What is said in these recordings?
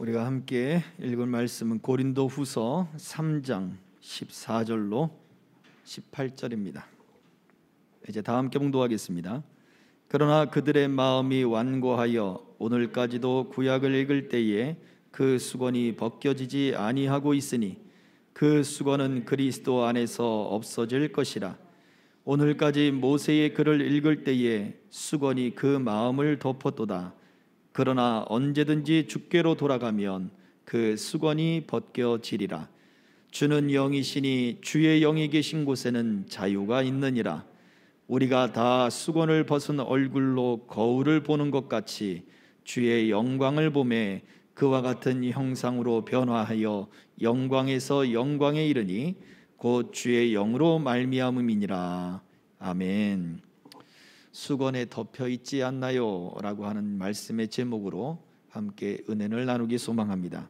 우리가 함께 읽은 말씀은 고린도후서 3장 14절로 18절입니다. 이제 다 함께 봉독하겠습니다. 그러나 그들의 마음이 완고하여 오늘까지도 구약을 읽을 때에 그 수건이 벗겨지지 아니하고 있으니 그 수건은 그리스도 안에서 없어질 것이라. 오늘까지 모세의 글을 읽을 때에 수건이 그 마음을 덮었도다. 그러나 언제든지 주께로 돌아가면 그 수건이 벗겨지리라. 주는 영이시니 주의 영이 계신 곳에는 자유가 있느니라. 우리가 다 수건을 벗은 얼굴로 거울을 보는 것 같이 주의 영광을 보매 그와 같은 형상으로 변화하여 영광에서 영광에 이르니 곧 주의 영으로 말미암음이니라. 아멘. 수건에 덮여 있지 않나요? 라고 하는 말씀의 제목으로 함께 은혜를 나누기 소망합니다.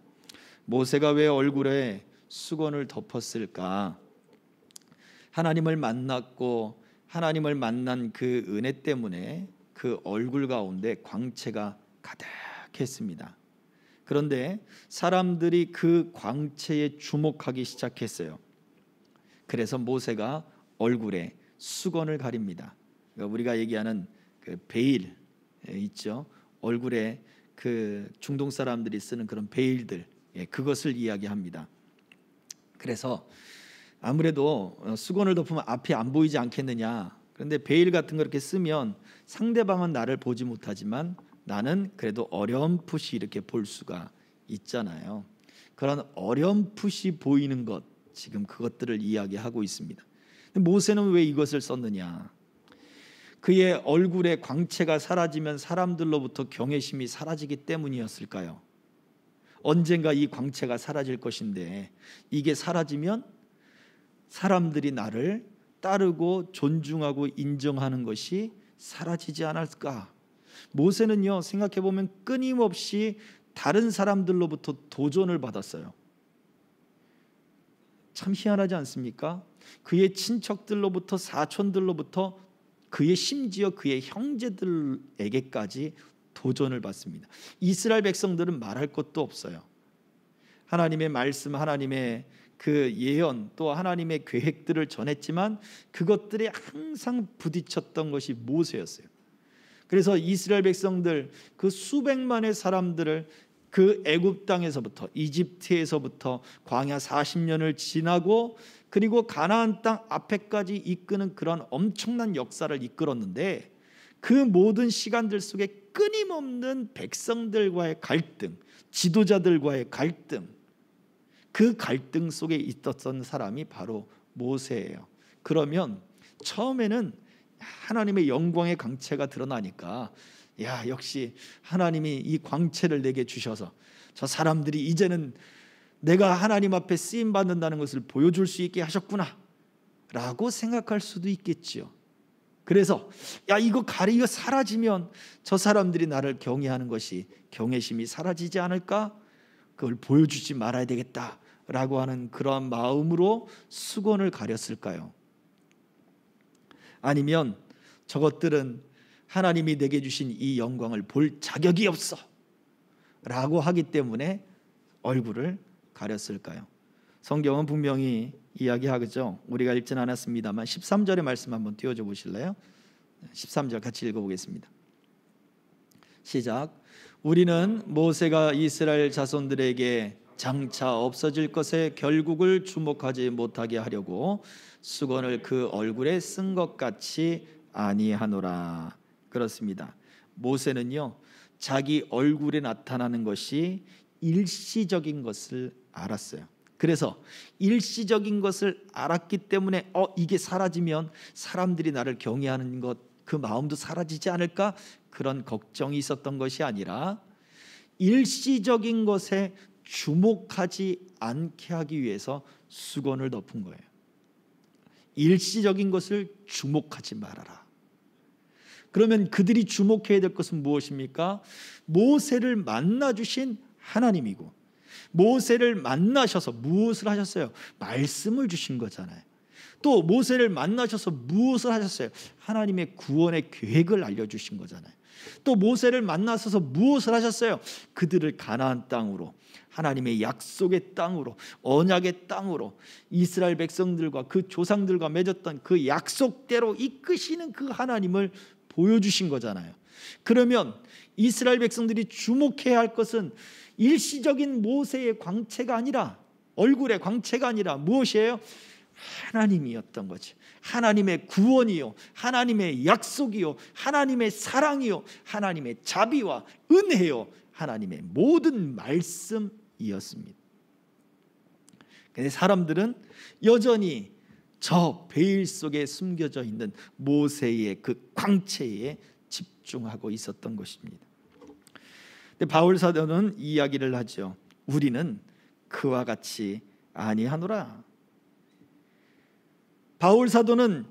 모세가 왜 얼굴에 수건을 덮었을까? 하나님을 만났고 하나님을 만난 그 은혜 때문에 그 얼굴 가운데 광채가 가득했습니다. 그런데 사람들이 그 광채에 주목하기 시작했어요. 그래서 모세가 얼굴에 수건을 가립니다. 우리가 얘기하는 그 베일 있죠. 얼굴에 그 중동 사람들이 쓰는 그런 베일들, 그것을 이야기합니다. 그래서 아무래도 수건을 덮으면 앞이 안 보이지 않겠느냐. 그런데 베일 같은 거 이렇게 쓰면 상대방은 나를 보지 못하지만 나는 그래도 어렴풋이 이렇게 볼 수가 있잖아요. 그런 어렴풋이 보이는 것, 지금 그것들을 이야기하고 있습니다. 모세는 왜 이것을 썼느냐? 그의 얼굴의 광채가 사라지면 사람들로부터 경외심이 사라지기 때문이었을까요? 언젠가 이 광채가 사라질 것인데 이게 사라지면 사람들이 나를 따르고 존중하고 인정하는 것이 사라지지 않을까? 모세는요, 생각해 보면 끊임없이 다른 사람들로부터 도전을 받았어요. 참 희한하지 않습니까? 그의 친척들로부터, 사촌들로부터, 그의 심지어 그의 형제들에게까지 도전을 받습니다. 이스라엘 백성들은 말할 것도 없어요. 하나님의 말씀, 하나님의 그 예언, 또 하나님의 계획들을 전했지만 그것들에 항상 부딪혔던 것이 모세였어요. 그래서 이스라엘 백성들, 그 수백만의 사람들을 그 애굽 땅에서부터, 이집트에서부터 광야 40년을 지나고 그리고 가나안 땅 앞에까지 이끄는 그런 엄청난 역사를 이끌었는데 그 모든 시간들 속에 끊임없는 백성들과의 갈등, 지도자들과의 갈등, 그 갈등 속에 있었던 사람이 바로 모세예요. 그러면 처음에는 하나님의 영광의 광채가 드러나니까 야, 역시 하나님이 이 광채를 내게 주셔서 저 사람들이 이제는 내가 하나님 앞에 쓰임 받는다는 것을 보여줄 수 있게 하셨구나 라고 생각할 수도 있겠지요. 그래서 야, 이거 사라지면 저 사람들이 나를 경외하는 것이, 경외심이 사라지지 않을까? 그걸 보여주지 말아야 되겠다 라고 하는 그러한 마음으로 수건을 가렸을까요? 아니면 저것들은 하나님이 내게 주신 이 영광을 볼 자격이 없어 라고 하기 때문에 얼굴을 가렸을까요? 성경은 분명히 이야기하죠. 우리가 읽지는 않았습니다만 13절의 말씀 한번 띄워줘 보실래요? 13절 같이 읽어보겠습니다. 시작. 우리는 모세가 이스라엘 자손들에게 장차 없어질 것에 결국을 주목하지 못하게 하려고 수건을 그 얼굴에 쓴 것 같이 아니하노라. 그렇습니다. 모세는요, 자기 얼굴에 나타나는 것이 일시적인 것을 알았어요. 그래서 일시적인 것을 알았기 때문에 이게 사라지면 사람들이 나를 경외하는 것, 그 마음도 사라지지 않을까? 그런 걱정이 있었던 것이 아니라 일시적인 것에 주목하지 않게 하기 위해서 수건을 덮은 거예요. 일시적인 것을 주목하지 말아라. 그러면 그들이 주목해야 될 것은 무엇입니까? 모세를 만나 주신 하나님이고, 모세를 만나셔서 무엇을 하셨어요? 말씀을 주신 거잖아요. 또 모세를 만나셔서 무엇을 하셨어요? 하나님의 구원의 계획을 알려주신 거잖아요. 또 모세를 만나셔서 무엇을 하셨어요? 그들을 가나안 땅으로, 하나님의 약속의 땅으로, 언약의 땅으로, 이스라엘 백성들과 그 조상들과 맺었던 그 약속대로 이끄시는 그 하나님을 보여주신 거잖아요. 그러면 이스라엘 백성들이 주목해야 할 것은 일시적인 모세의 광채가 아니라, 얼굴의 광채가 아니라 무엇이에요? 하나님이었던 거지. 하나님의 구원이요, 하나님의 약속이요, 하나님의 사랑이요, 하나님의 자비와 은혜요, 하나님의 모든 말씀이었습니다. 근데 사람들은 여전히 저 베일 속에 숨겨져 있는 모세의 그 광채에 집중하고 있었던 것입니다. 근데 바울 사도는 이야기를 하죠. 우리는 그와 같이 아니하노라. 바울 사도는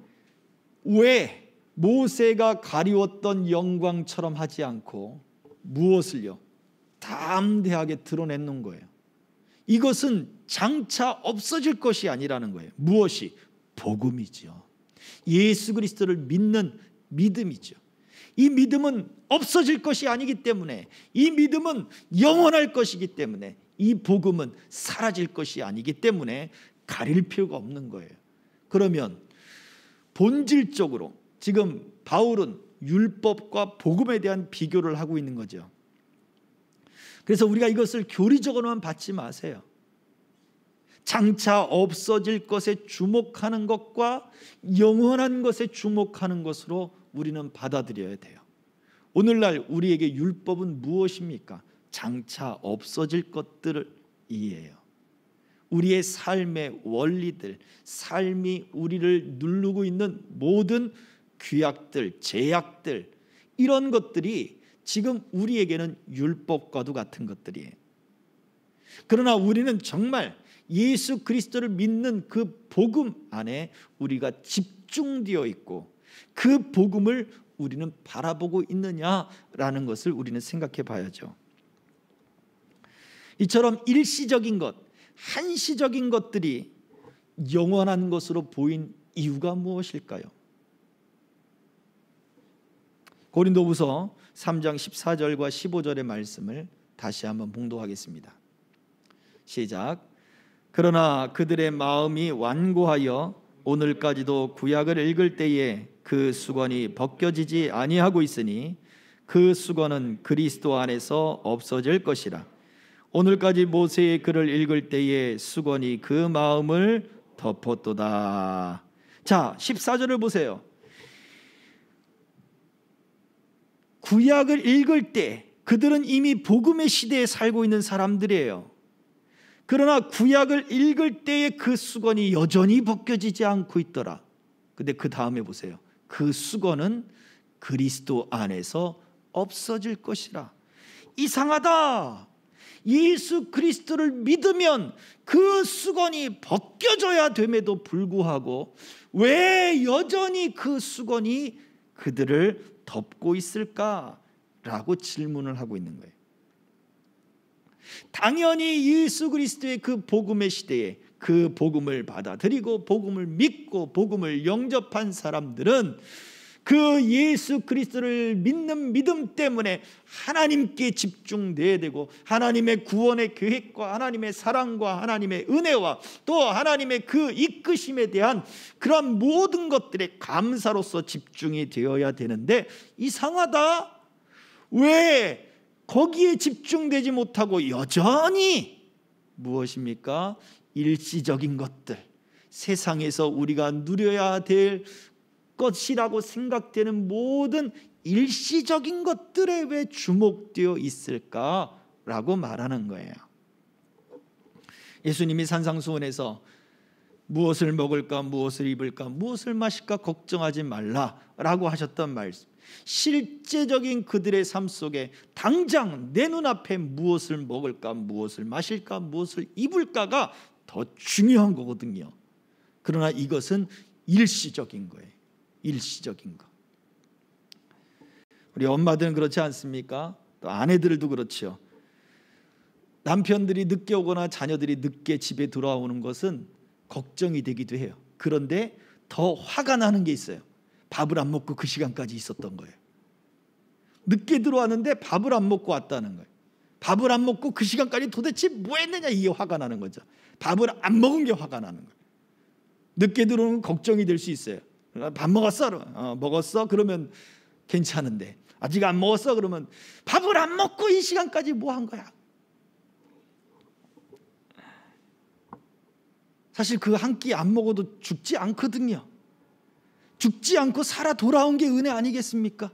왜 모세가 가리웠던 영광처럼 하지 않고 무엇을요? 담대하게 드러내는 거예요. 이것은 장차 없어질 것이 아니라는 거예요. 무엇이? 복음이죠. 예수 그리스도를 믿는 믿음이죠. 이 믿음은 없어질 것이 아니기 때문에, 이 믿음은 영원할 것이기 때문에, 이 복음은 사라질 것이 아니기 때문에 가릴 필요가 없는 거예요. 그러면 본질적으로 지금 바울은 율법과 복음에 대한 비교를 하고 있는 거죠. 그래서 우리가 이것을 교리적으로만 받지 마세요. 장차 없어질 것에 주목하는 것과 영원한 것에 주목하는 것으로 우리는 받아들여야 돼요. 오늘날 우리에게 율법은 무엇입니까? 장차 없어질 것들이에요. 우리의 삶의 원리들, 삶이 우리를 누르고 있는 모든 규약들, 제약들, 이런 것들이 지금 우리에게는 율법과도 같은 것들이에요. 그러나 우리는 정말 예수 그리스도를 믿는 그 복음 안에 우리가 집중되어 있고 그 복음을 우리는 바라보고 있느냐라는 것을 우리는 생각해 봐야죠. 이처럼 일시적인 것, 한시적인 것들이 영원한 것으로 보인 이유가 무엇일까요? 고린도후서 3장 14절과 15절의 말씀을 다시 한번 봉독하겠습니다. 시작. 그러나 그들의 마음이 완고하여 오늘까지도 구약을 읽을 때에 그 수건이 벗겨지지 아니하고 있으니 그 수건은 그리스도 안에서 없어질 것이라. 오늘까지 모세의 글을 읽을 때에 수건이 그 마음을 덮었도다. 자, 14절을 보세요. 구약을 읽을 때 그들은 이미 복음의 시대에 살고 있는 사람들이에요. 그러나 구약을 읽을 때에 그 수건이 여전히 벗겨지지 않고 있더라. 근데 그 다음에 보세요. 그 수건은 그리스도 안에서 없어질 것이라. 이상하다. 예수 그리스도를 믿으면 그 수건이 벗겨져야 됨에도 불구하고 왜 여전히 그 수건이 그들을 덮고 있을까라고 질문을 하고 있는 거예요. 당연히 예수 그리스도의 그 복음의 시대에 그 복음을 받아들이고 복음을 믿고 복음을 영접한 사람들은 그 예수 그리스도를 믿는 믿음 때문에 하나님께 집중돼야 되고 하나님의 구원의 계획과 하나님의 사랑과 하나님의 은혜와 또 하나님의 그 이끄심에 대한 그런 모든 것들에 감사로서 집중이 되어야 되는데 이상하다. 왜 거기에 집중되지 못하고 여전히 무엇입니까? 일시적인 것들, 세상에서 우리가 누려야 될 것이라고 생각되는 모든 일시적인 것들에 왜 주목되어 있을까라고 말하는 거예요. 예수님이 산상수훈에서 무엇을 먹을까, 무엇을 입을까, 무엇을 마실까 걱정하지 말라라고 하셨던 말씀, 실제적인 그들의 삶 속에 당장 내 눈앞에 무엇을 먹을까, 무엇을 마실까, 무엇을 입을까가 더 중요한 거거든요. 그러나 이것은 일시적인 거예요. 일시적인 거. 우리 엄마들은 그렇지 않습니까? 또 아내들도 그렇죠. 남편들이 늦게 오거나 자녀들이 늦게 집에 돌아오는 것은 걱정이 되기도 해요. 그런데 더 화가 나는 게 있어요. 밥을 안 먹고 그 시간까지 있었던 거예요. 늦게 들어왔는데 밥을 안 먹고 왔다는 거예요. 밥을 안 먹고 그 시간까지 도대체 뭐 했느냐, 이게 화가 나는 거죠. 밥을 안 먹은 게 화가 나는 거예요. 늦게 들어오는 걱정이 될 수 있어요. 밥 먹었어? 먹었어? 그러면 괜찮은데 아직 안 먹었어? 그러면 밥을 안 먹고 이 시간까지 뭐 한 거야? 사실 그 한 끼 안 먹어도 죽지 않거든요. 죽지 않고 살아 돌아온 게 은혜 아니겠습니까?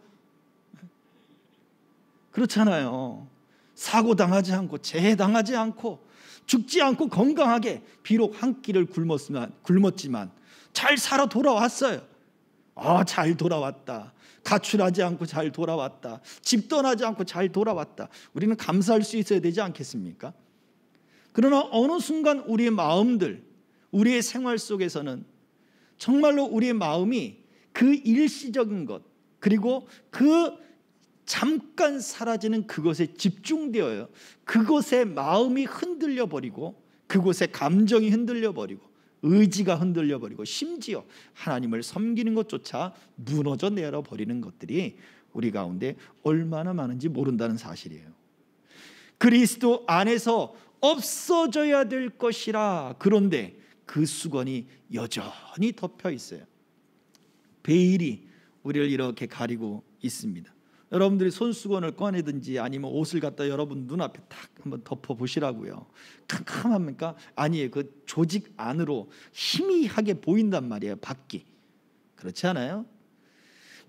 그렇잖아요. 사고 당하지 않고 재해 당하지 않고 죽지 않고 건강하게 비록 한 끼를 굶었지만 잘 살아 돌아왔어요. 잘 돌아왔다. 가출하지 않고 잘 돌아왔다. 집 떠나지 않고 잘 돌아왔다. 우리는 감사할 수 있어야 되지 않겠습니까? 그러나 어느 순간 우리의 마음들, 우리의 생활 속에서는 정말로 우리의 마음이 그 일시적인 것, 그리고 그 잠깐 사라지는 그것에 집중되어요. 그것에 마음이 흔들려 버리고, 그곳에 감정이 흔들려 버리고, 의지가 흔들려 버리고, 심지어 하나님을 섬기는 것조차 무너져 내려 버리는 것들이 우리 가운데 얼마나 많은지 모른다는 사실이에요. 그리스도 안에서 없어져야 될 것이라. 그런데 그 수건이 여전히 덮여 있어요. 베일이 우리를 이렇게 가리고 있습니다. 여러분들이 손수건을 꺼내든지 아니면 옷을 갖다 여러분 눈앞에 탁 한번 덮어 보시라고요. 캄캄합니까? 아니에요. 그 조직 안으로 희미하게 보인단 말이에요. 밖이. 그렇지 않아요?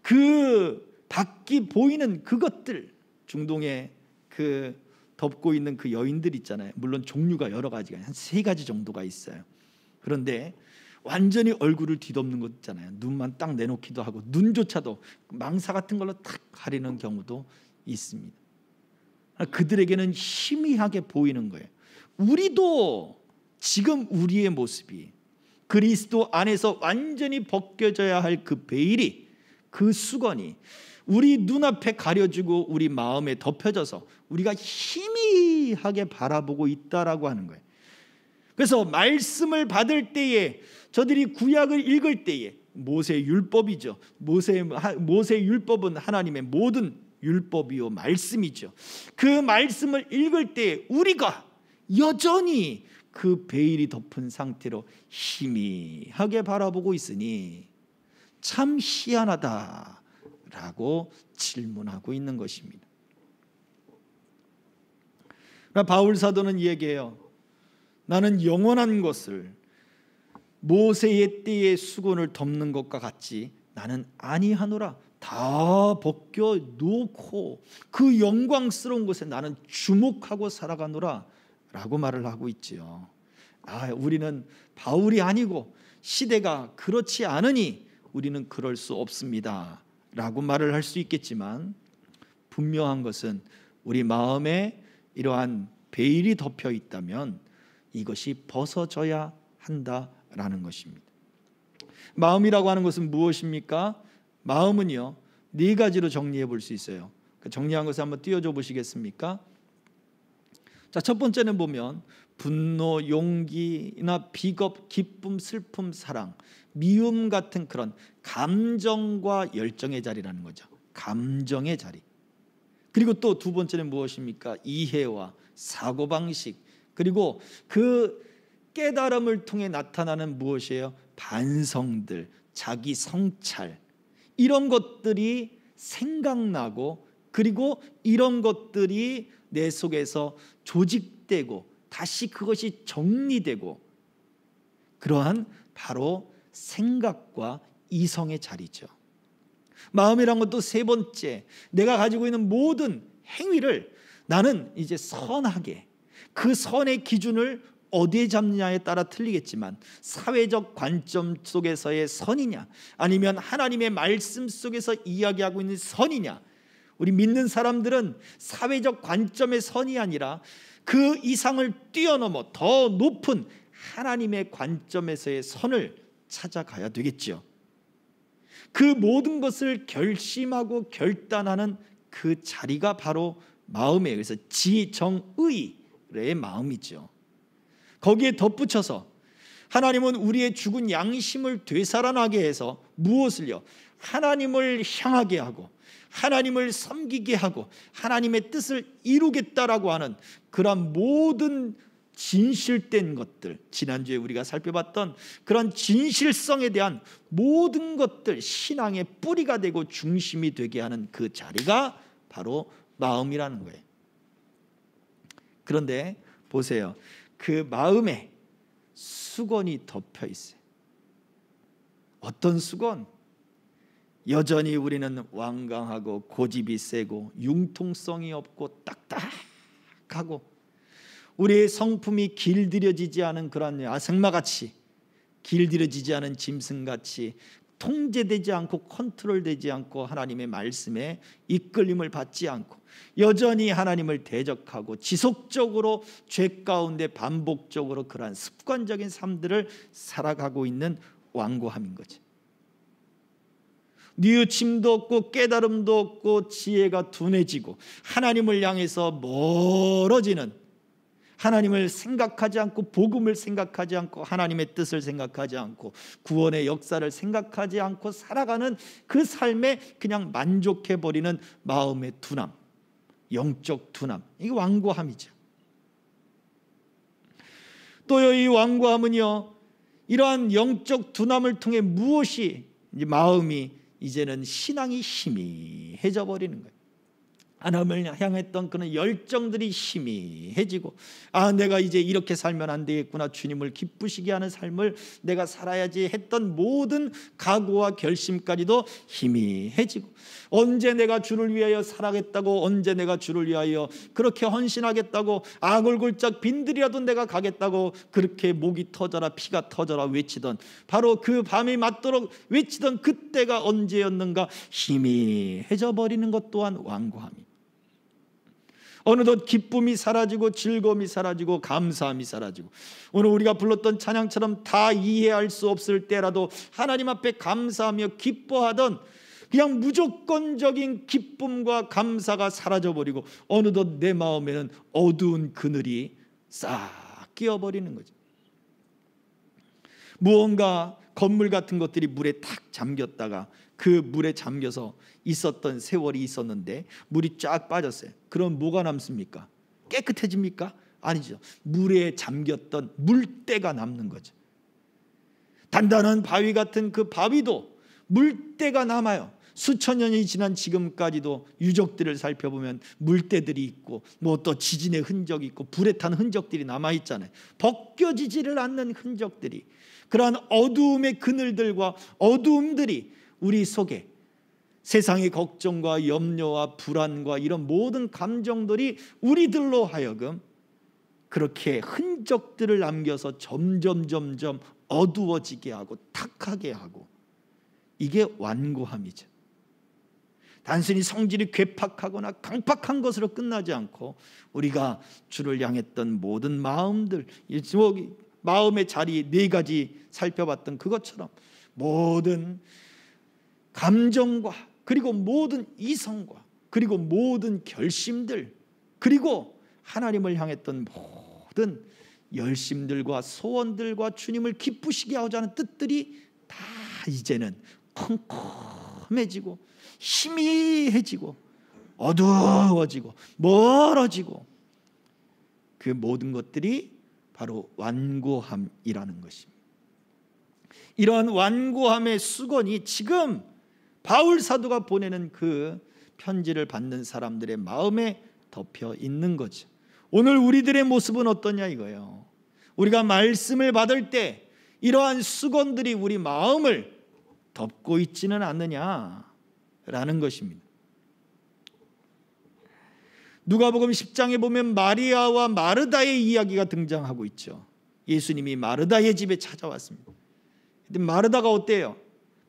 그 밖이 보이는 그것들, 중동에 그 덮고 있는 그 여인들 있잖아요. 물론 종류가 여러 가지가 한 3가지 정도가 있어요. 그런데 완전히 얼굴을 뒤덮는 것 있잖아요. 눈만 딱 내놓기도 하고 눈조차도 망사 같은 걸로 탁 가리는 경우도 있습니다. 그들에게는 희미하게 보이는 거예요. 우리도 지금 우리의 모습이 그리스도 안에서 완전히 벗겨져야 할 그 베일이, 그 수건이 우리 눈앞에 가려지고 우리 마음에 덮여져서 우리가 희미하게 바라보고 있다라고 하는 거예요. 그래서 말씀을 받을 때에, 저들이 구약을 읽을 때에, 모세 율법이죠. 모세 율법은 하나님의 모든 율법이요 말씀이죠. 그 말씀을 읽을 때에 우리가 여전히 그 베일이 덮은 상태로 희미하게 바라보고 있으니 참 희한하다라고 질문하고 있는 것입니다. 바울 사도는 얘기해요. 나는 영원한 것을 모세의 때에 수건을 덮는 것과 같이 나는 아니하노라. 다 벗겨 놓고 그 영광스러운 것에 나는 주목하고 살아가노라 라고 말을 하고 있지요. 우리는 바울이 아니고 시대가 그렇지 않으니 우리는 그럴 수 없습니다 라고 말을 할 수 있겠지만, 분명한 것은 우리 마음에 이러한 베일이 덮여 있다면 이것이 벗어져야 한다라는 것입니다. 마음이라고 하는 것은 무엇입니까? 마음은요 4가지로 정리해 볼 수 있어요. 정리한 것을 한번 띄워줘 보시겠습니까? 자, 첫 번째는 보면 분노, 용기나 비겁, 기쁨, 슬픔, 사랑, 미움 같은 그런 감정과 열정의 자리라는 거죠. 감정의 자리. 그리고 또 2번째는 무엇입니까? 이해와 사고방식, 그리고 그 깨달음을 통해 나타나는 무엇이에요? 반성들, 자기 성찰, 이런 것들이 생각나고, 그리고 이런 것들이 내 속에서 조직되고 다시 그것이 정리되고, 그러한 바로 생각과 이성의 자리죠. 마음이란 것도 3번째, 내가 가지고 있는 모든 행위를 나는 이제 선하게, 그 선의 기준을 어디에 잡느냐에 따라 틀리겠지만 사회적 관점 속에서의 선이냐, 아니면 하나님의 말씀 속에서 이야기하고 있는 선이냐. 우리 믿는 사람들은 사회적 관점의 선이 아니라 그 이상을 뛰어넘어 더 높은 하나님의 관점에서의 선을 찾아가야 되겠죠. 그 모든 것을 결심하고 결단하는 그 자리가 바로 마음에 의해서 지정의의 마음이죠. 거기에 덧붙여서 하나님은 우리의 죽은 양심을 되살아나게 해서 무엇을요? 하나님을 향하게 하고 하나님을 섬기게 하고 하나님의 뜻을 이루겠다라고 하는 그런 모든 진실된 것들, 지난주에 우리가 살펴봤던 그런 진실성에 대한 모든 것들, 신앙의 뿌리가 되고 중심이 되게 하는 그 자리가 바로 마음이라는 거예요. 그런데 보세요. 그 마음에 수건이 덮여 있어요. 어떤 수건? 여전히 우리는 완강하고 고집이 세고 융통성이 없고 딱딱하고 우리의 성품이 길들여지지 않은 그런 아승마같이, 길들여지지 않은 짐승같이 통제되지 않고 컨트롤되지 않고 하나님의 말씀에 이끌림을 받지 않고 여전히 하나님을 대적하고 지속적으로 죄 가운데 반복적으로 그러한 습관적인 삶들을 살아가고 있는 완고함인 거지. 뉘우침도 없고 깨달음도 없고 지혜가 둔해지고 하나님을 향해서 멀어지는, 하나님을 생각하지 않고 복음을 생각하지 않고 하나님의 뜻을 생각하지 않고 구원의 역사를 생각하지 않고 살아가는 그 삶에 그냥 만족해버리는 마음의 둔함, 영적 둔함, 이게 완고함이죠. 또요, 이 완고함은요, 이러한 영적 둔함을 통해 무엇이 이제 마음이 이제는 신앙이 희미해져 버리는 거예요. 하나님을 향했던 그런 열정들이 희미해지고, 내가 이제 이렇게 살면 안 되겠구나, 주님을 기쁘시게 하는 삶을 내가 살아야지 했던 모든 각오와 결심까지도 희미해지고, 언제 내가 주를 위하여 살아겠다고, 언제 내가 주를 위하여 그렇게 헌신하겠다고, 아골골짝 빈들이라도 내가 가겠다고 그렇게 목이 터져라 피가 터져라 외치던, 바로 그 밤이 맞도록 외치던 그때가 언제였는가 희미해져 버리는 것 또한 완고함이. 어느덧 기쁨이 사라지고 즐거움이 사라지고 감사함이 사라지고, 오늘 우리가 불렀던 찬양처럼 다 이해할 수 없을 때라도 하나님 앞에 감사하며 기뻐하던 그냥 무조건적인 기쁨과 감사가 사라져버리고 어느덧 내 마음에는 어두운 그늘이 싹 끼어버리는 거죠. 무언가 건물 같은 것들이 물에 탁 잠겼다가 그 물에 잠겨서 있었던 세월이 있었는데 물이 쫙 빠졌어요. 그럼 뭐가 남습니까? 깨끗해집니까? 아니죠. 물에 잠겼던 물때가 남는 거죠. 단단한 바위 같은 그 바위도 물때가 남아요. 수천 년이 지난 지금까지도 유적들을 살펴보면 물때들이 있고 뭐 또 지진의 흔적이 있고 불에 탄 흔적들이 남아있잖아요. 벗겨지지를 않는 흔적들이, 그러한 어두움의 그늘들과 어두움들이 우리 속에 세상의 걱정과 염려와 불안과 이런 모든 감정들이 우리들로 하여금 그렇게 흔적들을 남겨서 점점 어두워지게 하고 탁하게 하고, 이게 완고함이죠. 단순히 성질이 괴팍하거나 강팍한 것으로 끝나지 않고 우리가 주를 향했던 모든 마음들, 마음의 자리 네 가지 살펴봤던 그것처럼 모든 감정과 그리고 모든 이성과 그리고 모든 결심들 그리고 하나님을 향했던 모든 열심들과 소원들과 주님을 기쁘시게 하고자 하는 뜻들이 다 이제는 컴컴해지고 희미해지고 어두워지고 멀어지고, 그 모든 것들이 바로 완고함이라는 것입니다. 이러한 완고함의 수건이 지금 바울 사도가 보내는 그 편지를 받는 사람들의 마음에 덮여 있는 거죠. 오늘 우리들의 모습은 어떠냐 이거예요. 우리가 말씀을 받을 때 이러한 수건들이 우리 마음을 덮고 있지는 않느냐라는 것입니다. 누가복음 10장에 보면 마리아와 마르다의 이야기가 등장하고 있죠. 예수님이 마르다의 집에 찾아왔습니다. 근데 마르다가 어때요?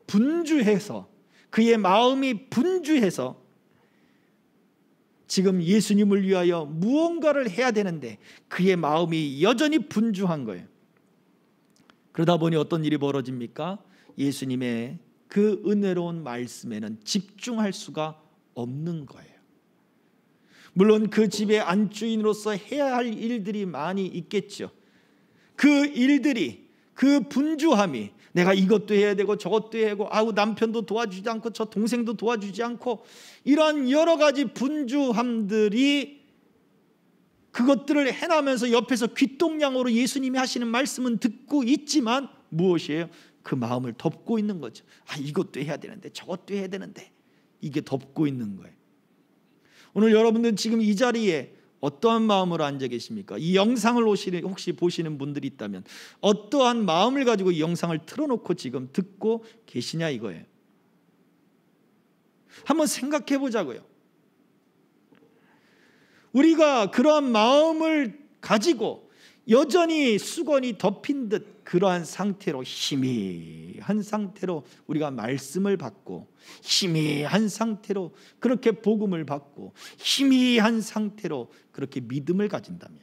분주해서, 그의 마음이 분주해서 지금 예수님을 위하여 무언가를 해야 되는데 그의 마음이 여전히 분주한 거예요. 그러다 보니 어떤 일이 벌어집니까? 예수님의 그 은혜로운 말씀에는 집중할 수가 없는 거예요. 물론 그 집의 안주인으로서 해야 할 일들이 많이 있겠죠. 그 일들이, 그 분주함이, 내가 이것도 해야 되고 저것도 해야 되고, 아우 남편도 도와주지 않고 저 동생도 도와주지 않고, 이러한 여러 가지 분주함들이 그것들을 해나면서 옆에서 귓동냥으로 예수님이 하시는 말씀은 듣고 있지만 무엇이에요? 그 마음을 덮고 있는 거죠. 아, 이것도 해야 되는데 저것도 해야 되는데, 이게 덮고 있는 거예요. 오늘 여러분들은 지금 이 자리에 어떠한 마음으로 앉아 계십니까? 이 영상을 혹시 보시는 분들이 있다면 어떠한 마음을 가지고 이 영상을 틀어놓고 지금 듣고 계시냐 이거예요. 한번 생각해 보자고요. 우리가 그러한 마음을 가지고 여전히 수건이 덮인 듯 그러한 상태로, 희미한 상태로 우리가 말씀을 받고, 희미한 상태로 그렇게 복음을 받고, 희미한 상태로 그렇게 믿음을 가진다면,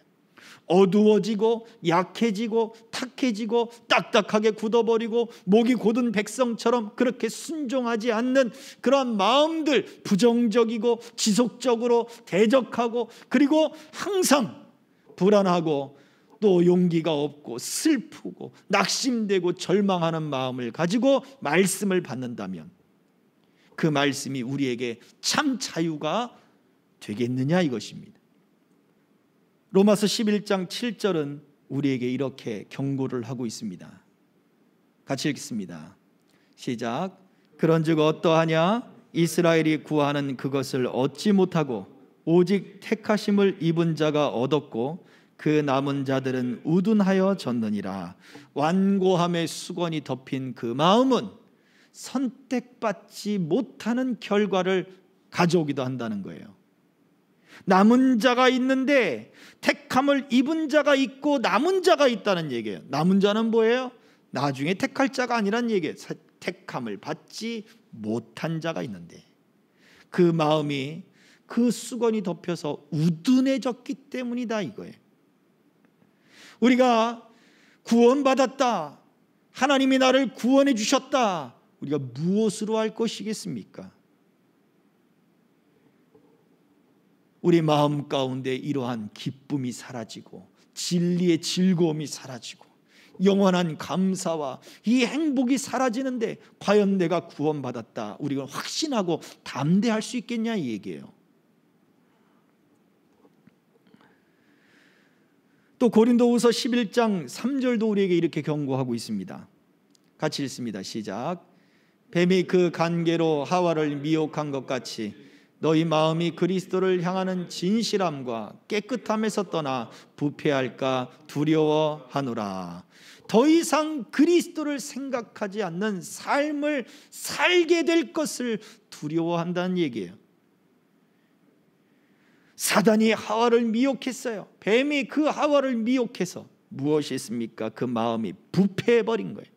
어두워지고 약해지고 탁해지고 딱딱하게 굳어버리고 목이 곧은 백성처럼 그렇게 순종하지 않는 그러한 마음들, 부정적이고 지속적으로 대적하고, 그리고 항상 불안하고 또 용기가 없고 슬프고 낙심되고 절망하는 마음을 가지고 말씀을 받는다면 그 말씀이 우리에게 참 자유가 되겠느냐 이것입니다. 로마서 11장 7절은 우리에게 이렇게 경고를 하고 있습니다. 같이 읽겠습니다. 시작. 그런즉 어떠하냐? 이스라엘이 구하는 그것을 얻지 못하고 오직 택하심을 입은 자가 얻었고 그 남은 자들은 우둔하여 졌느니라. 완고함의 수건이 덮인 그 마음은 선택받지 못하는 결과를 가져오기도 한다는 거예요. 남은 자가 있는데 택함을 입은 자가 있고 남은 자가 있다는 얘기예요. 남은 자는 뭐예요? 나중에 택할 자가 아니란 얘기예요. 택함을 받지 못한 자가 있는데 그 마음이 그 수건이 덮여서 우둔해졌기 때문이다 이거예요. 우리가 구원받았다, 하나님이 나를 구원해 주셨다, 우리가 무엇으로 할 것이겠습니까? 우리 마음 가운데 이러한 기쁨이 사라지고 진리의 즐거움이 사라지고 영원한 감사와 이 행복이 사라지는데 과연 내가 구원받았다 우리가 확신하고 담대할 수 있겠냐 이 얘기예요. 또 고린도후서 11장 3절도 우리에게 이렇게 경고하고 있습니다. 같이 읽습니다. 시작. 뱀이 그 간계로 하와를 미혹한 것 같이 너희 마음이 그리스도를 향하는 진실함과 깨끗함에서 떠나 부패할까 두려워하노라. 더 이상 그리스도를 생각하지 않는 삶을 살게 될 것을 두려워한다는 얘기예요. 사단이 하와를 미혹했어요. 뱀이 그 하와를 미혹해서 무엇이 있습니까? 그 마음이 부패해버린 거예요.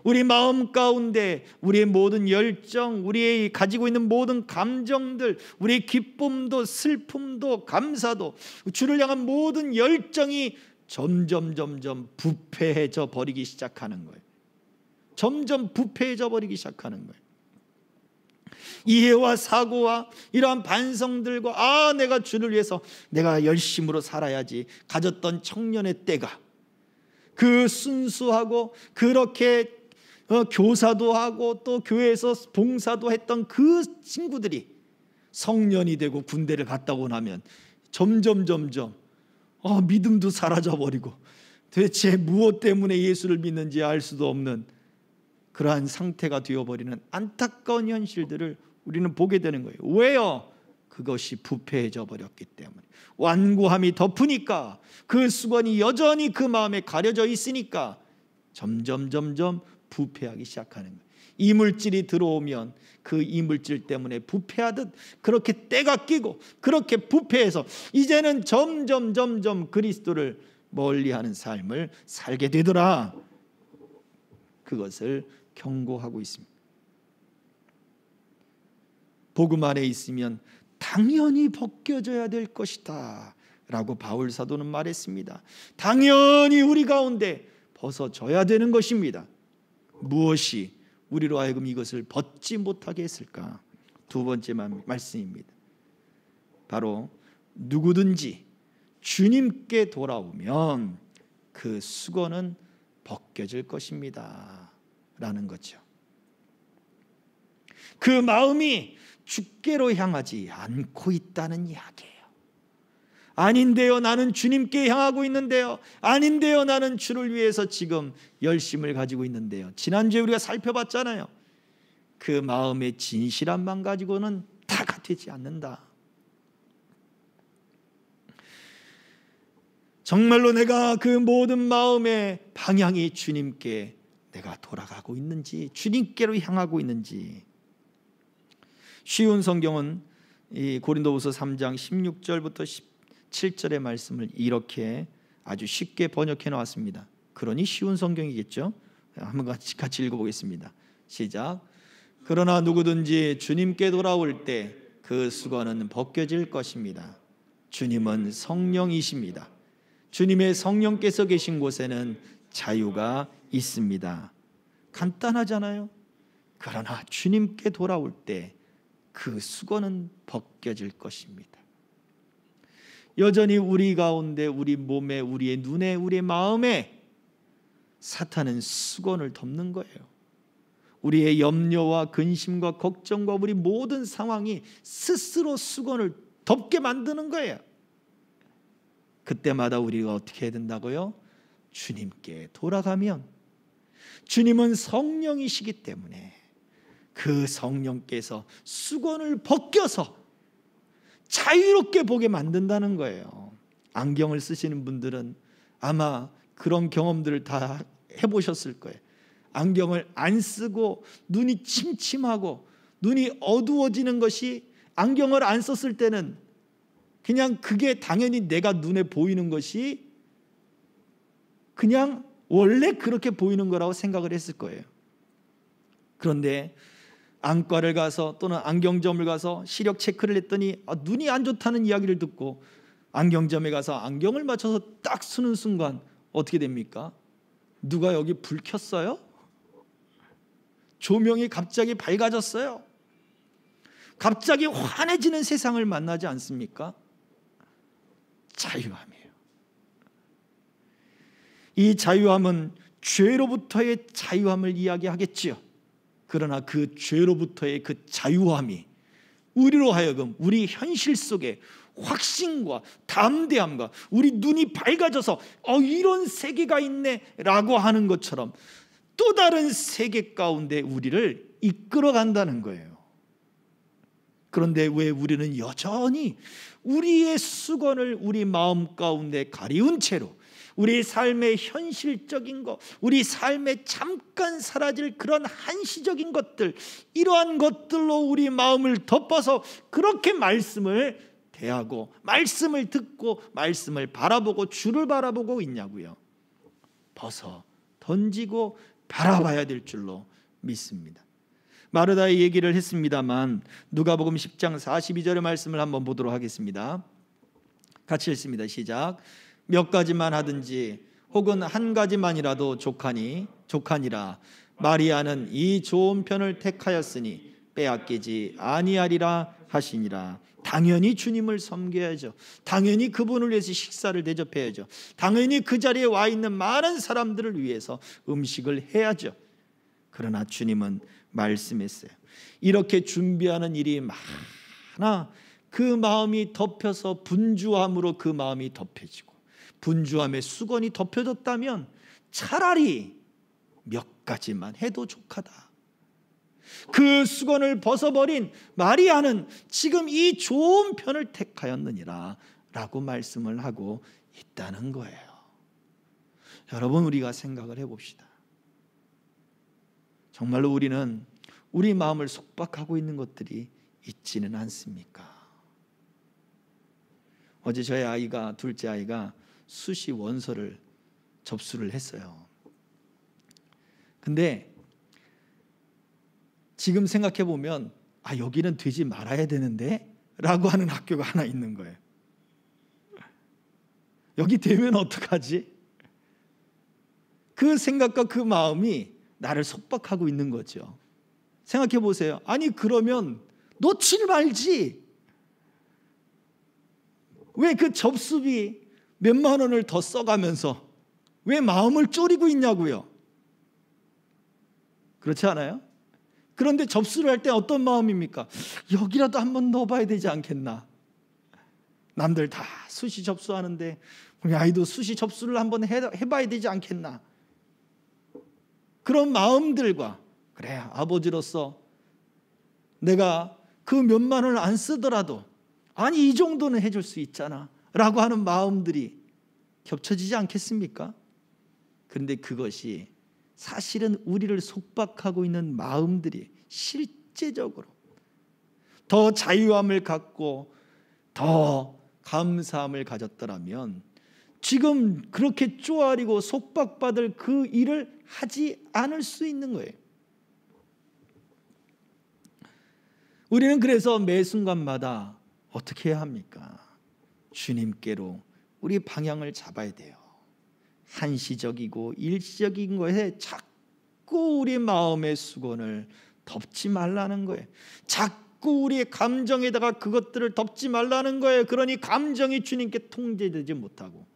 우리 마음 가운데 우리의 모든 열정, 우리의 가지고 있는 모든 감정들, 우리의 기쁨도 슬픔도 감사도, 주를 향한 모든 열정이 점점 부패해져 버리기 시작하는 거예요. 점점 부패해져 버리기 시작하는 거예요. 이해와 사고와 이러한 반성들과 내가 주를 위해서 내가 열심으로 살아야지 가졌던 청년의 때가, 그 순수하고 그렇게 교사도 하고 또 교회에서 봉사도 했던 그 친구들이 성년이 되고 군대를 갔다 오고 나면 점점 믿음도 사라져버리고 도대체 무엇 때문에 예수를 믿는지 알 수도 없는 그러한 상태가 되어버리는 안타까운 현실들을 우리는 보게 되는 거예요. 왜요? 그것이 부패해져 버렸기 때문에. 완고함이 덮으니까, 그 수건이 여전히 그 마음에 가려져 있으니까 점점 부패하기 시작하는 거예요. 이물질이 들어오면 그 이물질 때문에 부패하듯 그렇게 때가 끼고 그렇게 부패해서 이제는 점점 그리스도를 멀리하는 삶을 살게 되더라. 그것을 경고하고 있습니다. 복음 안에 있으면 당연히 벗겨져야 될 것이다 라고 바울 사도는 말했습니다. 당연히 우리 가운데 벗어져야 되는 것입니다. 무엇이 우리로 하여금 이것을 벗지 못하게 했을까? 두 번째 말씀입니다. 바로 누구든지 주님께 돌아오면 그 수건은 벗겨질 것입니다 라는 거죠. 그 마음이 주께로 향하지 않고 있다는 이야기예요. 아닌데요, 나는 주님께 향하고 있는데요. 아닌데요, 나는 주를 위해서 지금 열심을 가지고 있는데요. 지난주에 우리가 살펴봤잖아요. 그 마음의 진실함만 가지고는 다가 되지 않는다. 정말로 내가 그 모든 마음의 방향이 주님께 내가 돌아가고 있는지, 주님께로 향하고 있는지. 쉬운 성경은 이 고린도후서 3장 16절부터 17절의 말씀을 이렇게 아주 쉽게 번역해 놓았습니다. 그러니 쉬운 성경이겠죠? 한번 같이 읽어보겠습니다. 시작. 그러나 누구든지 주님께 돌아올 때 그 수건은 벗겨질 것입니다. 주님은 성령이십니다. 주님의 성령께서 계신 곳에는 자유가 있습니다. 간단하잖아요. 그러나 주님께 돌아올 때 그 수건은 벗겨질 것입니다. 여전히 우리 가운데, 우리 몸에, 우리의 눈에, 우리의 마음에 사탄은 수건을 덮는 거예요. 우리의 염려와 근심과 걱정과 우리 모든 상황이 스스로 수건을 덮게 만드는 거예요. 그때마다 우리가 어떻게 해야 된다고요? 주님께 돌아가면, 주님은 성령이시기 때문에 그 성령께서 수건을 벗겨서 자유롭게 보게 만든다는 거예요. 안경을 쓰시는 분들은 아마 그런 경험들을 다 해보셨을 거예요. 안경을 안 쓰고 눈이 침침하고 눈이 어두워지는 것이, 안경을 안 썼을 때는 그냥 그게 당연히 내가 눈에 보이는 것이 그냥 원래 그렇게 보이는 거라고 생각을 했을 거예요. 그런데 안과를 가서 또는 안경점을 가서 시력 체크를 했더니 눈이 안 좋다는 이야기를 듣고 안경점에 가서 안경을 맞춰서 딱 쓰는 순간 어떻게 됩니까? 누가 여기 불 켰어요? 조명이 갑자기 밝아졌어요. 갑자기 환해지는 세상을 만나지 않습니까? 자유함이에요. 이 자유함은 죄로부터의 자유함을 이야기하겠지요. 그러나 그 죄로부터의 그 자유함이 우리로 하여금 우리 현실 속에 확신과 담대함과 우리 눈이 밝아져서 이런 세계가 있네 라고 하는 것처럼 또 다른 세계 가운데 우리를 이끌어 간다는 거예요. 그런데 왜 우리는 여전히 우리의 수건을 우리 마음 가운데 가리운 채로 우리 삶의 현실적인 것, 우리 삶에 잠깐 사라질 그런 한시적인 것들, 이러한 것들로 우리 마음을 덮어서 그렇게 말씀을 대하고 말씀을 듣고 말씀을 바라보고 주를 바라보고 있냐고요. 벗어 던지고 바라봐야 될 줄로 믿습니다. 마르다의 얘기를 했습니다만 누가복음 10장 42절의 말씀을 한번 보도록 하겠습니다. 같이 읽습니다. 시작. 몇 가지만 하든지 혹은 한 가지만이라도 족하니라. 마리아는 이 좋은 편을 택하였으니 빼앗기지 아니하리라 하시니라. 당연히 주님을 섬겨야죠. 당연히 그분을 위해서 식사를 대접해야죠. 당연히 그 자리에 와 있는 많은 사람들을 위해서 음식을 해야죠. 그러나 주님은 말씀했어요. 이렇게 준비하는 일이 많아 그 마음이 덮여서 분주함으로 그 마음이 덮여지고 분주함에 수건이 덮여졌다면 차라리 몇 가지만 해도 족하다. 그 수건을 벗어버린 마리아는 지금 이 좋은 편을 택하였느니라 라고 말씀을 하고 있다는 거예요. 여러분, 우리가 생각을 해봅시다. 정말로 우리는 우리 마음을 속박하고 있는 것들이 있지는 않습니까? 어제 저희 아이가, 둘째 아이가 수시 원서를 접수를 했어요. 근데 지금 생각해 보면 여기는 되지 말아야 되는데 라고 하는 학교가 하나 있는 거예요. 여기 되면 어떡하지? 그 생각과 그 마음이 나를 속박하고 있는 거죠. 생각해 보세요. 아니 그러면 놓칠 말지. 왜 그 접수비 몇만 원을 더 써가면서 왜 마음을 졸이고 있냐고요. 그렇지 않아요? 그런데 접수를 할 때 어떤 마음입니까? 여기라도 한번 넣어봐야 되지 않겠나. 남들 다 수시 접수하는데 우리 아이도 수시 접수를 한번 해봐야 되지 않겠나. 그런 마음들과, 그래 아버지로서 내가 그 몇만 원을 안 쓰더라도 아니 이 정도는 해줄 수 있잖아 라고 하는 마음들이 겹쳐지지 않겠습니까? 그런데 그것이 사실은 우리를 속박하고 있는 마음들이 실제적으로 더 자유함을 갖고 더 감사함을 가졌더라면 지금 그렇게 쪼아리고 속박받을 그 일을 하지 않을 수 있는 거예요. 우리는 그래서 매 순간마다 어떻게 해야 합니까? 주님께로 우리 방향을 잡아야 돼요. 한시적이고 일시적인 것에 자꾸 우리 마음의 수건을 덮지 말라는 거예요. 자꾸 우리의 감정에다가 그것들을 덮지 말라는 거예요. 그러니 감정이 주님께 통제되지 못하고,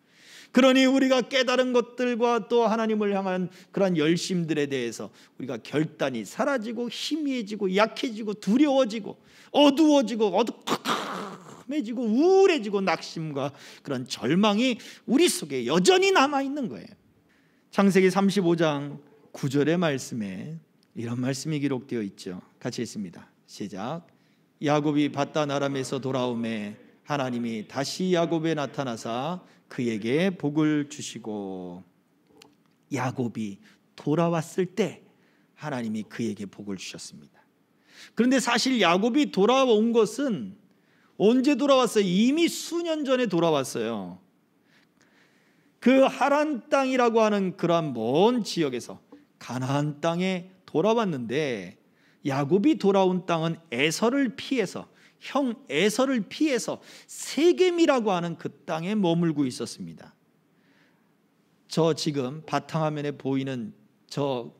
그러니 우리가 깨달은 것들과 또 하나님을 향한 그러한 열심들에 대해서 우리가 결단이 사라지고 희미해지고 약해지고 두려워지고 어두워지고 어두컴해지고 우울해지고 낙심과 그런 절망이 우리 속에 여전히 남아있는 거예요. 창세기 35장 9절의 말씀에 이런 말씀이 기록되어 있죠. 같이 읽습니다. 시작. 야곱이 밧단 아람에서 돌아오매 하나님이 다시 야곱에 나타나사 그에게 복을 주시고, 야곱이 돌아왔을 때 하나님이 그에게 복을 주셨습니다. 그런데 사실 야곱이 돌아온 것은 언제 돌아왔어요? 이미 수년 전에 돌아왔어요. 그 하란 땅이라고 하는 그러한 먼 지역에서 가나안 땅에 돌아왔는데, 야곱이 돌아온 땅은 에서를 피해서, 형 에서를 피해서 세겜이라고 하는 그 땅에 머물고 있었습니다. 저 지금 바탕화면에 보이는 저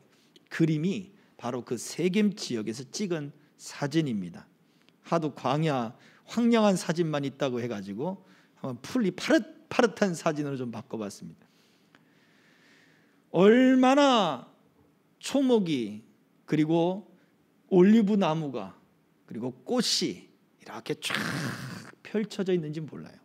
그림이 바로 그 세겜 지역에서 찍은 사진입니다. 하도 황량한 사진만 있다고 해가지고 한번 파릇파릇한 사진으로 좀 바꿔봤습니다. 얼마나 초목이 그리고 올리브 나무가 그리고 꽃이 이렇게 쫙 펼쳐져 있는지 몰라요.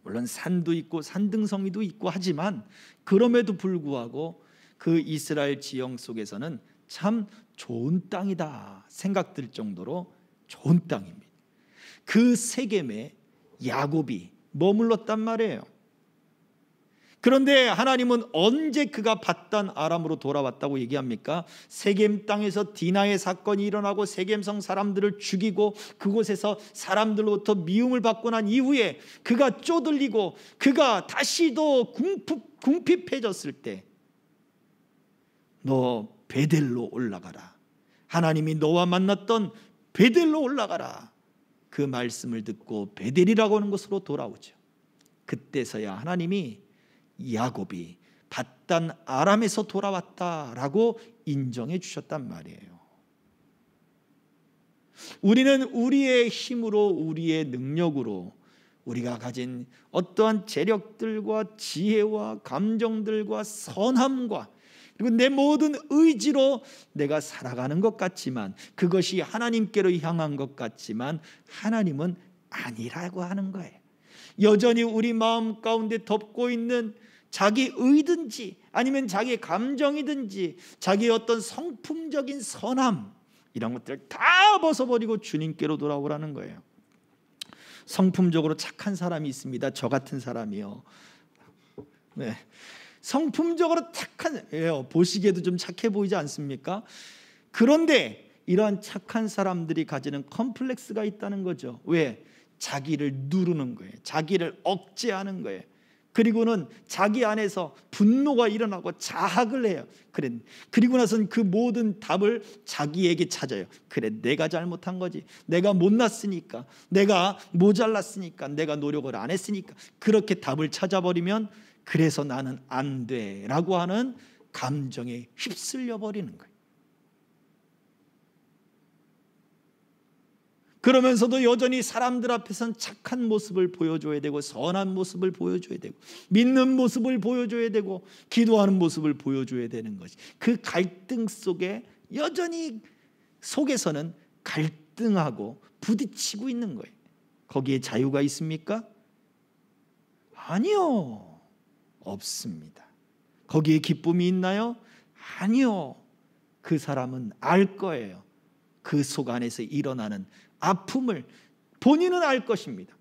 물론 산도 있고 산등성이도 있고 하지만 그럼에도 불구하고 그 이스라엘 지형 속에서는 참 좋은 땅이다 생각될 정도로 좋은 땅입니다. 그 세겜에 야곱이 머물렀단 말이에요. 그런데 하나님은 언제 그가 밧단 아람으로 돌아왔다고 얘기합니까? 세겜 땅에서 디나의 사건이 일어나고 세겜성 사람들을 죽이고 그곳에서 사람들로부터 미움을 받고 난 이후에 그가 쪼들리고 그가 다시도 궁핍해졌을 때, 너 베델로 올라가라, 하나님이 너와 만났던 베델로 올라가라, 그 말씀을 듣고 베델이라고 하는 곳으로 돌아오죠. 그때서야 하나님이 야곱이 밧단 아람에서 돌아왔다라고 인정해 주셨단 말이에요. 우리는 우리의 힘으로, 우리의 능력으로, 우리가 가진 어떠한 재력들과 지혜와 감정들과 선함과 그리고 내 모든 의지로 내가 살아가는 것 같지만, 그것이 하나님께로 향한 것 같지만 하나님은 아니라고 하는 거예요. 여전히 우리 마음 가운데 덮고 있는 자기 의든지 아니면 자기 감정이든지 자기의 어떤 성품적인 선함, 이런 것들 다 벗어버리고 주님께로 돌아오라는 거예요. 성품적으로 착한 사람이 있습니다. 저 같은 사람이요. 네. 성품적으로 착한, 보시기에도 좀 착해 보이지 않습니까? 그런데 이러한 착한 사람들이 가지는 컴플렉스가 있다는 거죠. 왜? 자기를 누르는 거예요. 자기를 억제하는 거예요. 그리고는 자기 안에서 분노가 일어나고 자학을 해요. 그리고 나서는 그 모든 답을 자기에게 찾아요. 그래, 내가 잘못한 거지, 내가 못났으니까, 내가 모자랐으니까, 내가 노력을 안 했으니까, 그렇게 답을 찾아버리면 그래서 나는 안 돼라고 하는 감정에 휩쓸려 버리는 거예요. 그러면서도 여전히 사람들 앞에서는 착한 모습을 보여줘야 되고, 선한 모습을 보여줘야 되고, 믿는 모습을 보여줘야 되고, 기도하는 모습을 보여줘야 되는 것이, 그 갈등 속에 여전히 속에서는 갈등하고 부딪히고 있는 거예요. 거기에 자유가 있습니까? 아니요, 없습니다. 거기에 기쁨이 있나요? 아니요. 그 사람은 알 거예요. 그 속 안에서 일어나는 아픔을 본인은 알 것입니다.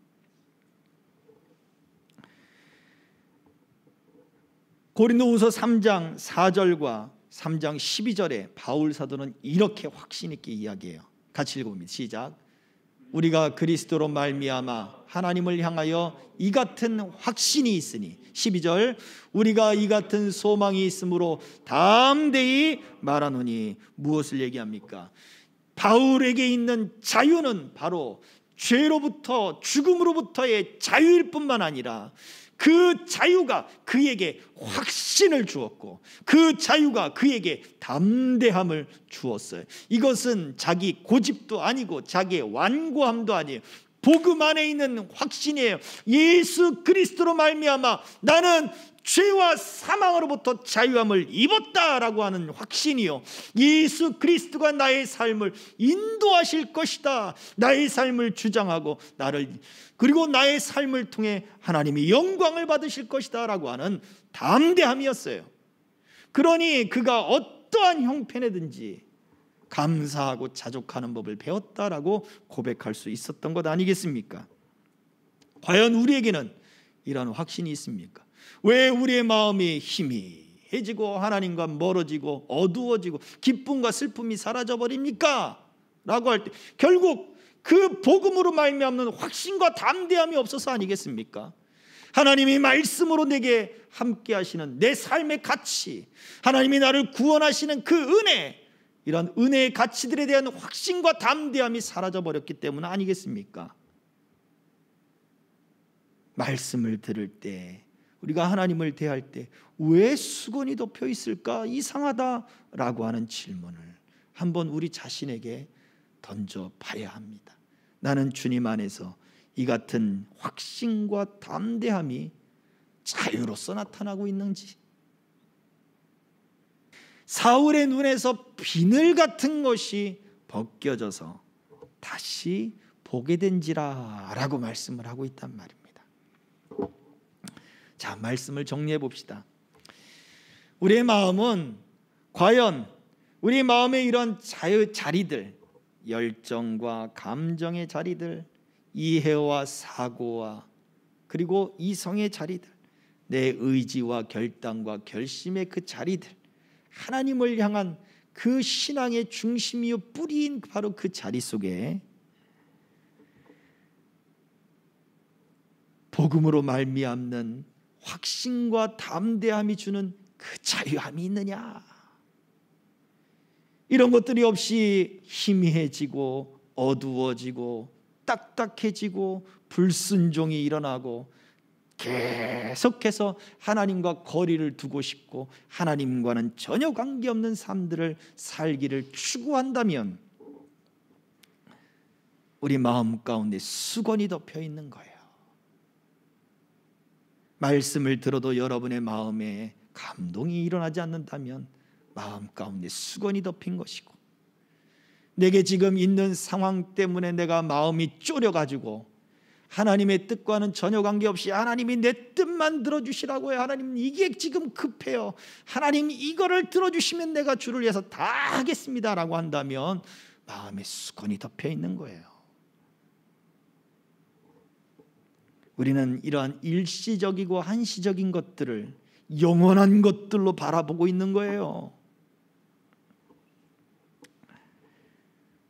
고린도후서 3장 4절과 3장 12절에 바울 사도는 이렇게 확신 있게 이야기해요. 같이 읽어봅니다. 시작. 우리가 그리스도로 말미암아 하나님을 향하여 이 같은 확신이 있으니, 12절, 우리가 이 같은 소망이 있으므로 담대히 말하노니. 무엇을 얘기합니까? 바울에게 있는 자유는 바로 죄로부터, 죽음으로부터의 자유일 뿐만 아니라 그 자유가 그에게 확신을 주었고, 그 자유가 그에게 담대함을 주었어요. 이것은 자기 고집도 아니고 자기의 완고함도 아니에요. 복음 안에 있는 확신이에요. 예수 그리스도로 말미암아 나는 죄와 사망으로부터 자유함을 입었다라고 하는 확신이요, 예수 그리스도가 나의 삶을 인도하실 것이다, 나의 삶을 주장하고 그리고 나의 삶을 통해 하나님이 영광을 받으실 것이다 라고 하는 담대함이었어요. 그러니 그가 어떠한 형편에든지 감사하고 자족하는 법을 배웠다라고 고백할 수 있었던 것 아니겠습니까? 과연 우리에게는 이런 확신이 있습니까? 왜 우리의 마음이 희미해지고 하나님과 멀어지고 어두워지고 기쁨과 슬픔이 사라져버립니까? 라고 할 때 결국 그 복음으로 말미암는 확신과 담대함이 없어서 아니겠습니까? 하나님이 말씀으로 내게 함께 하시는 내 삶의 가치, 하나님이 나를 구원하시는 그 은혜, 이런 은혜의 가치들에 대한 확신과 담대함이 사라져버렸기 때문 아니겠습니까? 말씀을 들을 때, 우리가 하나님을 대할 때 왜 수건이 덮여 있을까? 이상하다라고 하는 질문을 한번 우리 자신에게 던져봐야 합니다. 나는 주님 안에서 이 같은 확신과 담대함이 자유로서 나타나고 있는지, 사울의 눈에서 비늘 같은 것이 벗겨져서 다시 보게 된지라 라고 말씀을 하고 있단 말입니다. 자, 말씀을 정리해 봅시다. 우리의 마음은 과연 우리 마음의 이런 자리들, 열정과 감정의 자리들, 이해와 사고와 그리고 이성의 자리들, 내 의지와 결단과 결심의 그 자리들, 하나님을 향한 그 신앙의 중심이요 뿌리인 바로 그 자리 속에 복음으로 말미암는 확신과 담대함이 주는 그 자유함이 있느냐? 이런 것들이 없이 희미해지고 어두워지고 딱딱해지고 불순종이 일어나고 계속해서 하나님과 거리를 두고 싶고 하나님과는 전혀 관계없는 삶들을 살기를 추구한다면 우리 마음 가운데 수건이 덮여 있는 거예요. 말씀을 들어도 여러분의 마음에 감동이 일어나지 않는다면 마음 가운데 수건이 덮인 것이고, 내게 지금 있는 상황 때문에 내가 마음이 졸여가지고 하나님의 뜻과는 전혀 관계없이 하나님이 내 뜻만 들어주시라고요, 하나님 이게 지금 급해요, 하나님 이거를 들어주시면 내가 주를 위해서 다 하겠습니다 라고 한다면 마음에 수건이 덮여 있는 거예요. 우리는 이러한 일시적이고 한시적인 것들을 영원한 것들로 바라보고 있는 거예요.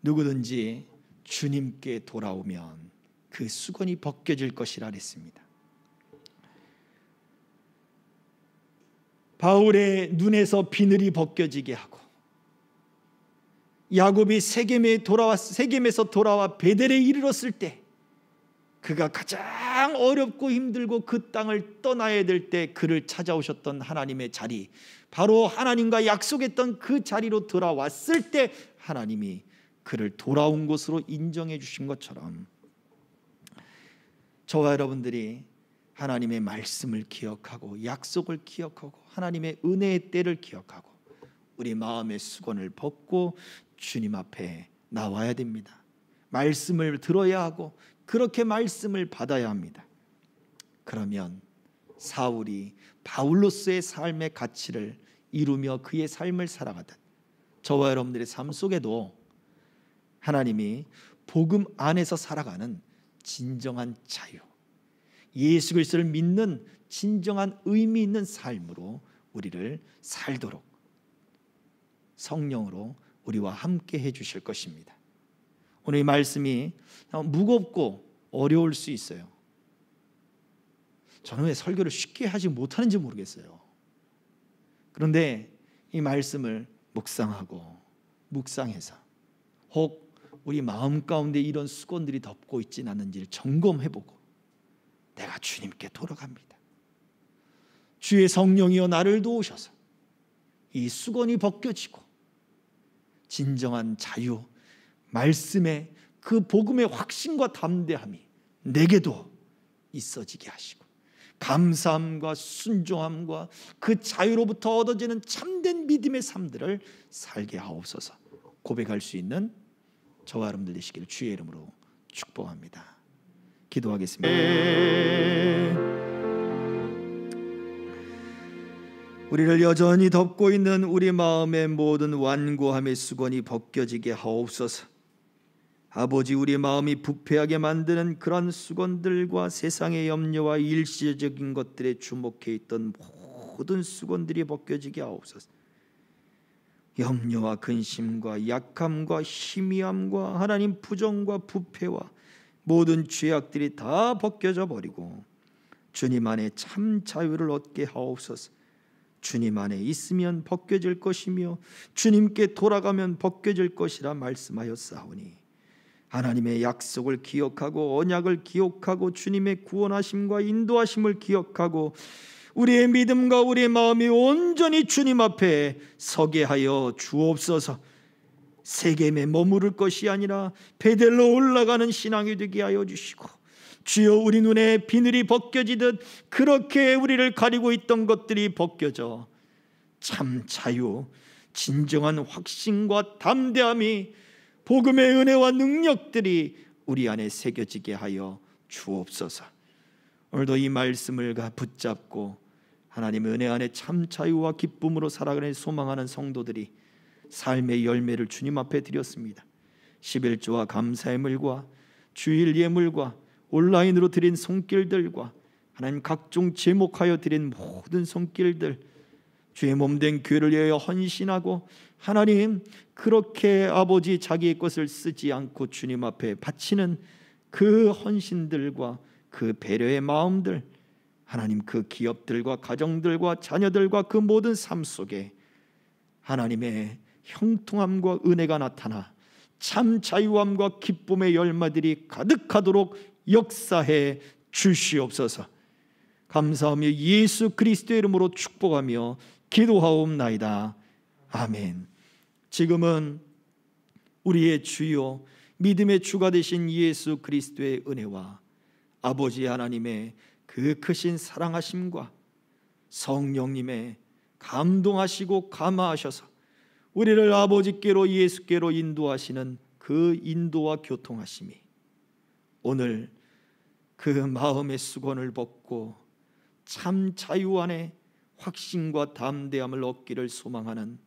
누구든지 주님께 돌아오면 그 수건이 벗겨질 것이라 그랬습니다. 바울의 눈에서 비늘이 벗겨지게 하고 야곱이 세겜에서 돌아와 베델에 이르렀을 때 그가 가장 어렵고 힘들고 그 땅을 떠나야 될 때 그를 찾아오셨던 하나님의 자리, 바로 하나님과 약속했던 그 자리로 돌아왔을 때 하나님이 그를 돌아온 것으로 인정해 주신 것처럼 저와 여러분들이 하나님의 말씀을 기억하고 약속을 기억하고 하나님의 은혜의 때를 기억하고 우리 마음의 수건을 벗고 주님 앞에 나와야 됩니다. 말씀을 들어야 하고 그렇게 말씀을 받아야 합니다. 그러면 사울이 바울로서의 삶의 가치를 이루며 그의 삶을 살아가듯 저와 여러분들의 삶 속에도 하나님이 복음 안에서 살아가는 진정한 자유, 예수 그리스도를 믿는 진정한 의미 있는 삶으로 우리를 살도록 성령으로 우리와 함께 해주실 것입니다. 오늘 이 말씀이 무겁고 어려울 수 있어요. 저는 왜 설교를 쉽게 하지 못하는지 모르겠어요. 그런데 이 말씀을 묵상해서 혹 우리 마음 가운데 이런 수건들이 덮고 있지는 않는지를 점검해보고 내가 주님께 돌아갑니다. 주의 성령이여 나를 도우셔서 이 수건이 벗겨지고 진정한 자유, 말씀의 그 복음의 확신과 담대함이 내게도 있어지게 하시고 감사함과 순종함과 그 자유로부터 얻어지는 참된 믿음의 삶들을 살게 하옵소서. 고백할 수 있는 저와 여러분들 되시기를 주의 이름으로 축복합니다. 기도하겠습니다. 우리를 여전히 덮고 있는 우리 마음의 모든 완고함의 수건이 벗겨지게 하옵소서. 아버지, 우리 마음이 부패하게 만드는 그런 수건들과 세상의 염려와 일시적인 것들에 주목해 있던 모든 수건들이 벗겨지게 하옵소서. 염려와 근심과 약함과 희미함과 하나님 부정과 부패와 모든 죄악들이 다 벗겨져 버리고 주님 안에 참 자유를 얻게 하옵소서. 주님 안에 있으면 벗겨질 것이며 주님께 돌아가면 벗겨질 것이라 말씀하였사오니 하나님의 약속을 기억하고 언약을 기억하고 주님의 구원하심과 인도하심을 기억하고 우리의 믿음과 우리의 마음이 온전히 주님 앞에 서게 하여 주옵소서. 세겜에 머무를 것이 아니라 베델로 올라가는 신앙이 되게 하여 주시고 주여, 우리 눈에 비늘이 벗겨지듯 그렇게 우리를 가리고 있던 것들이 벗겨져 참 자유, 진정한 확신과 담대함이 복음의 은혜와 능력들이 우리 안에 새겨지게 하여 주옵소서. 오늘도 이 말씀을 붙잡고 하나님의 은혜 안에 참 자유와 기쁨으로 살아가는 소망하는 성도들이 삶의 열매를 주님 앞에 드렸습니다. 11조와 감사의 물과 주일 예물과 온라인으로 드린 손길들과 하나님 각종 제목하여 드린 모든 손길들, 주의 몸된 교회를 위하여 헌신하고 하나님 그렇게 아버지 자기의 것을 쓰지 않고 주님 앞에 바치는 그 헌신들과 그 배려의 마음들, 하나님 그 기업들과 가정들과 자녀들과 그 모든 삶 속에 하나님의 형통함과 은혜가 나타나 참 자유함과 기쁨의 열매들이 가득하도록 역사해 주시옵소서. 감사하며 예수 그리스도의 이름으로 축복하며 기도하옵나이다. 아멘. 지금은 우리의 주요 믿음의 주가 되신 예수 그리스도의 은혜와 아버지 하나님의 그 크신 사랑하심과 성령님의 감동하시고 감화하셔서 우리를 아버지께로 예수께로 인도하시는 그 인도와 교통하심이 오늘 그 마음의 수건을 벗고 참 자유 안에 확신과 담대함을 얻기를 소망하는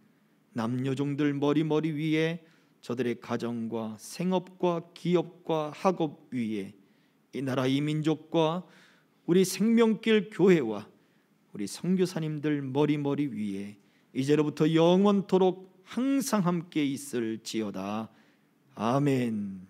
남녀종들 머리 위에 저들의 가정과 생업과 기업과 학업 위에 이 나라 이 민족과 우리 생명길 교회와 우리 선교사님들 머리 위에 이제로부터 영원토록 항상 함께 있을지어다. 아멘.